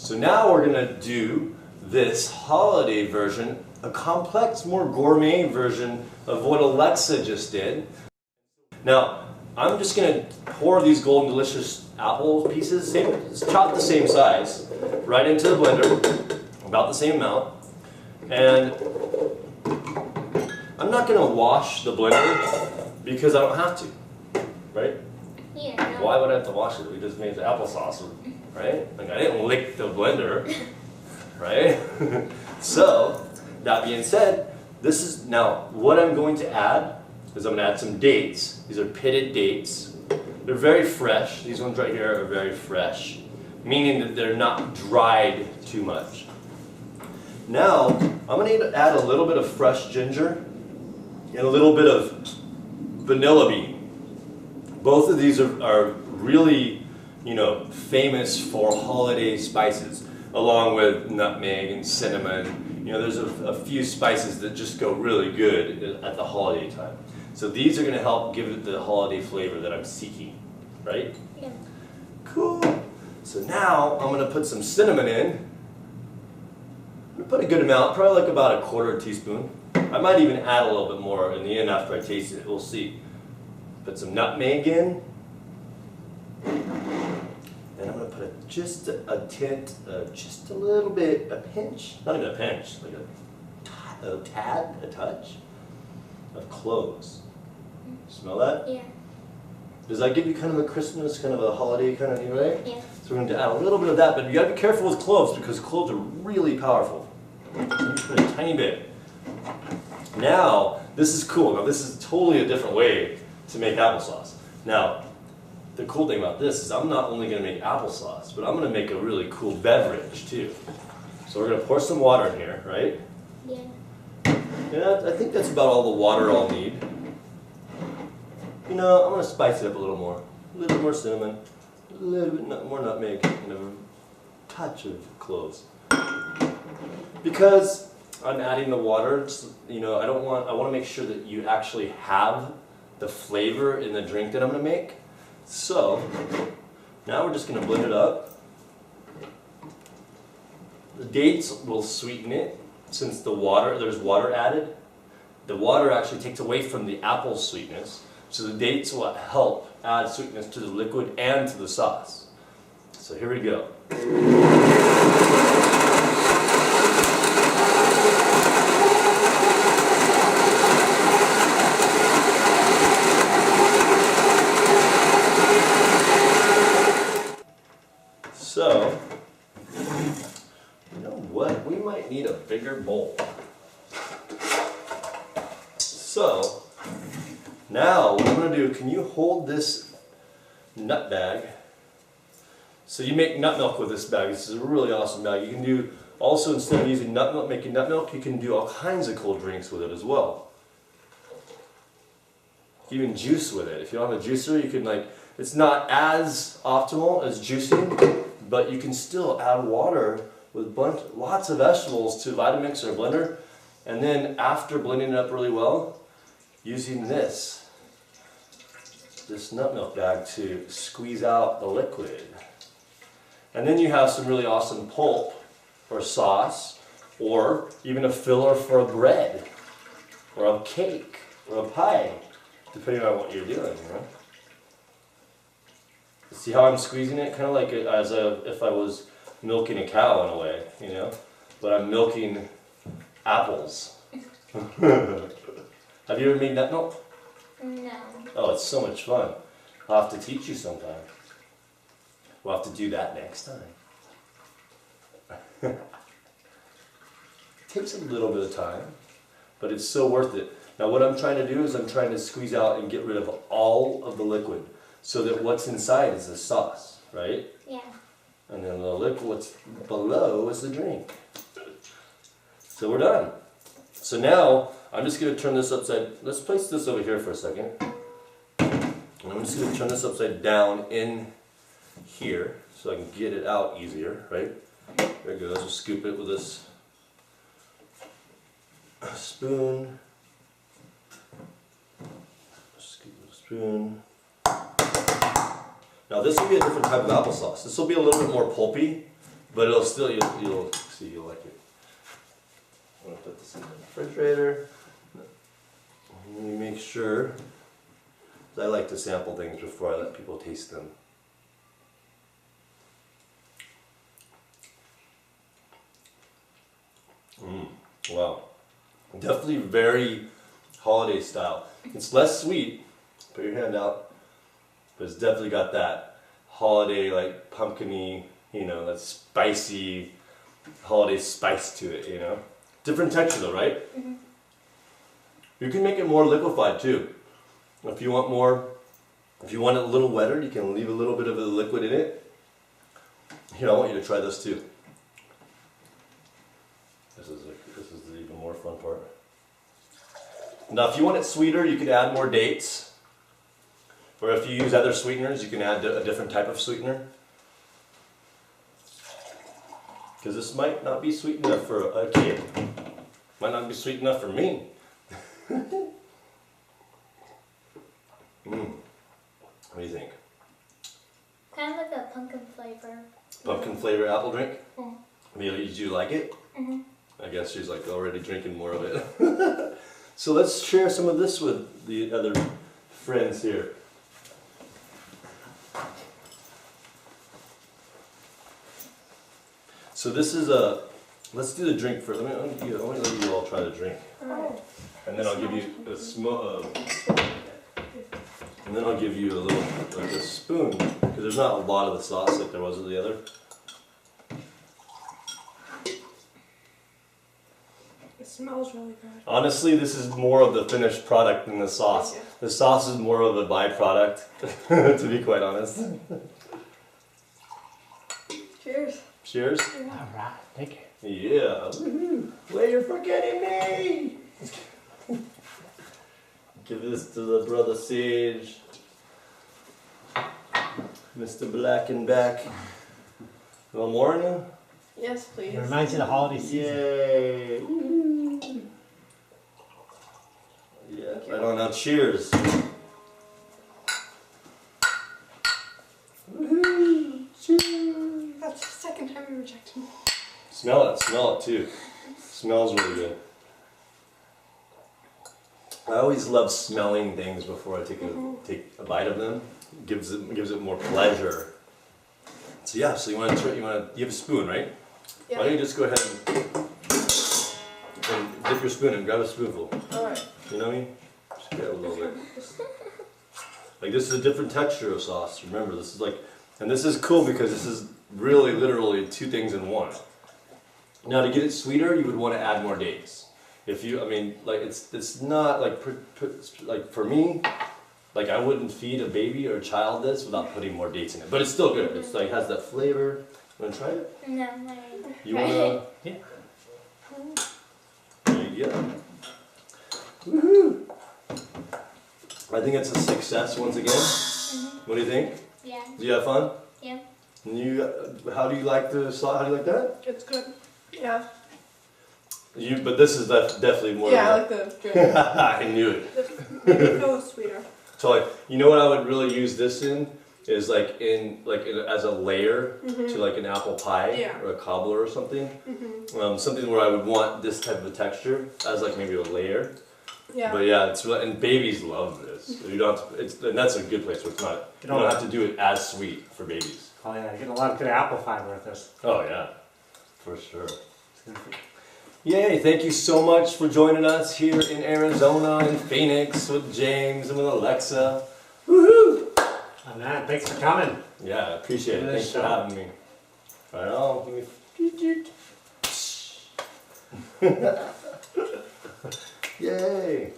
So now we're going to do this holiday version, a complex, more gourmet version of what Alexa just did. Now, I'm just going to pour these Golden Delicious apple pieces, chopped the same size, right into the blender, about the same amount. And I'm not going to wash the blender because I don't have to, right? Yeah. No. Why would I have to wash it? We just made the applesauce, right? Like I didn't lick the blender, right? So, that being said, this is now what I'm going to add is I'm going to add some dates. These are pitted dates. They're very fresh. These ones right here are very fresh, meaning that they're not dried too much. Now, I'm going to add a little bit of fresh ginger and a little bit of vanilla bean. Both of these are really, famous for holiday spices, along with nutmeg and cinnamon. There's a few spices that just go really good at the holiday time. So these are going to help give it the holiday flavor that I'm seeking, right? Yeah. Cool. So now I'm going to put some cinnamon in. I'm going to put a good amount, probably like about a quarter teaspoon. I might even add a little bit more in the end after I taste it. We'll see. Put some nutmeg in. And I'm going to put just a tint, just a little bit, a pinch, not even a pinch, like a touch of cloves. Smell that? Yeah. Does that give you kind of a Christmas, kind of a holiday kind of thing, right? Yeah. So we're going to add a little bit of that, but you got to be careful with cloves because cloves are really powerful. Just put a tiny bit. Now, this is cool. Now, this is totally a different way to make applesauce. Now, the cool thing about this is I'm not only going to make applesauce, but I'm going to make a really cool beverage too. So we're going to pour some water in here, right? Yeah. Yeah, I think that's about all the water I'll need. I'm going to spice it up a little more. A little more cinnamon, a little bit more nutmeg, and a touch of cloves. Because I'm adding the water, I want to make sure that you actually have the flavor in the drink that I'm going to make. So, now we're just going to blend it up. The dates will sweeten it since there's water added. The water actually takes away from the apple sweetness. So the dates will help add sweetness to the liquid and to the sauce. So here we go. So, you know what? We might need a bigger bowl. So, now what I'm going to do, can you hold this nut bag? So you make nut milk with this bag. This is a really awesome bag. You can do, also instead of using nut milk, making nut milk, you can do all kinds of cold drinks with it as well. You can even juice with it. If you don't have a juicer, you can it's not as optimal as juicing, but you can still add water with lots of vegetables to Vitamix or a blender, and then after blending it up really well, using this nut milk bag to squeeze out the liquid. And then you have some really awesome pulp or sauce, or even a filler for a bread, or a cake, or a pie, depending on what you're doing, See how I'm squeezing it? Kind of like if I was milking a cow in a way, But I'm milking apples. Have you ever made nut milk? No. Oh, it's so much fun. I'll have to teach you sometime. We'll have to do that next time. It takes a little bit of time, but it's so worth it. Now what I'm trying to do is I'm trying to squeeze out and get rid of all of the liquid so that what's inside is the sauce, right? Yeah. And then the liquid, what's below is the drink. So we're done. So now I'm just going to turn this let's place this over here for a second. And I'm just going to turn this upside down in here so I can get it out easier, right? There it goes. We'll scoop it with this spoon. Scoop with a spoon. Now this will be a different type of applesauce. This will be a little bit more pulpy But it'll still, you'll see, you'll like it. I'm gonna put this in the refrigerator. Let me make sure. I like to sample things before I let people taste them. Wow. Definitely very holiday style. It's less sweet. Put your hand out. But it's definitely got that holiday, like pumpkin-y, you know, that spicy holiday spice to it, you know. Different texture though, right? Mm-hmm. You can make it more liquefied too. If you want more, if you want it a little wetter, you can leave a little bit of the liquid in it. Here, I want you to try this too. This is the even more fun part. Now, if you want it sweeter, you could add more dates. Or if you use other sweeteners, you can add a different type of sweetener. Because this might not be sweet enough for a kid. Might not be sweet enough for me. What do you think? Kind of like a pumpkin flavor. Pumpkin flavor apple drink? Mm. Amelia, did you like it? Mm-hmm. I guess she's like already drinking more of it. So let's share some of this with the other friends here. So this is a, let's do the drink first. Let me let you all try the drink. Oh. And then I'll give you a and then I'll give you a little, like a spoon, because there's not a lot of the sauce like there was with the other. It smells really good. Honestly, this is more of the finished product than the sauce. The sauce is more of a byproduct, to be quite honest. Cheers. Cheers. Alright, thank you. Yeah. Woohoo. Well, you're forgetting me. Give this to the brother Sage. Mr. Black and Back. A little more now? Yes, please. It reminds you of the holiday season. Yay. Yeah, right on now. Cheers. Woohoo. Cheers. That's the second time you rejected me. Smell it too. Smells really good. I always love smelling things before I take a bite of them. Gives it more pleasure. So yeah, so you have a spoon, right? Yeah. Why don't you just go ahead and dip your spoon and grab a spoonful. Alright. You know what I mean? Just grab a little bit. Like this is a different texture of sauce. Remember, this is like, and this is cool because this is really literally two things in one. Now to get it sweeter, you would want to add more dates. If you, I mean, like it's not like like for me, like I wouldn't feed a baby or a child this without putting more dates in it. But it's still good. It's like has that flavor. You wanna try it? No, no. You wanna? Yeah. There you go. Woohoo! I think it's a success once again. What do you think? Yeah. Do you have fun? Yeah. And you, how do you like the sauce? How do you like that? It's good. Yeah. But this is definitely more. Yeah, I like the drink. I knew it. Make it feel sweeter. So like, you know what I would really use this in is like as a layer to like an apple pie Yeah. or a cobbler or something. Something where I would want this type of texture as like maybe a layer. Yeah. But yeah, it's really, and babies love this. You don't have to, and that's a good place where it's not. You don't have to do it as sweet for babies. Oh yeah, you're getting a lot of good apple fiber with this. Oh yeah, for sure. It's good for you. Yay, thank you so much for joining us here in Arizona, in Phoenix, with James and with Alexa. Woohoo! Oh, man, thanks for coming. Yeah, I appreciate it. Good Thanks for show. having me. Right on. Give me Yay!